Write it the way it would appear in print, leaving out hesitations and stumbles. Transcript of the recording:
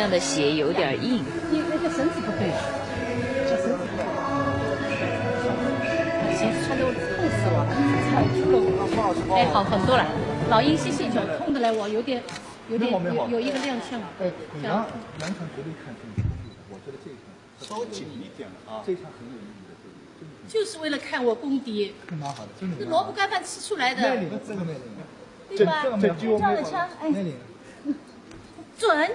样的鞋有点硬。你那个绳子不对，这绳子不对。鞋子穿得我痛死我了，踩住了我。哎，好很多了。老鹰谢谢脚痛的来，我有一个踉跄。哎，你让完全绝对看清楚，我觉得这一项稍紧一点啊，这一项很有意义的，就是为了看我功底。是蛮好的，真的。萝卜干饭吃出来的。耐力，这个耐力，对吧？这就这样的枪，哎，耐力，准。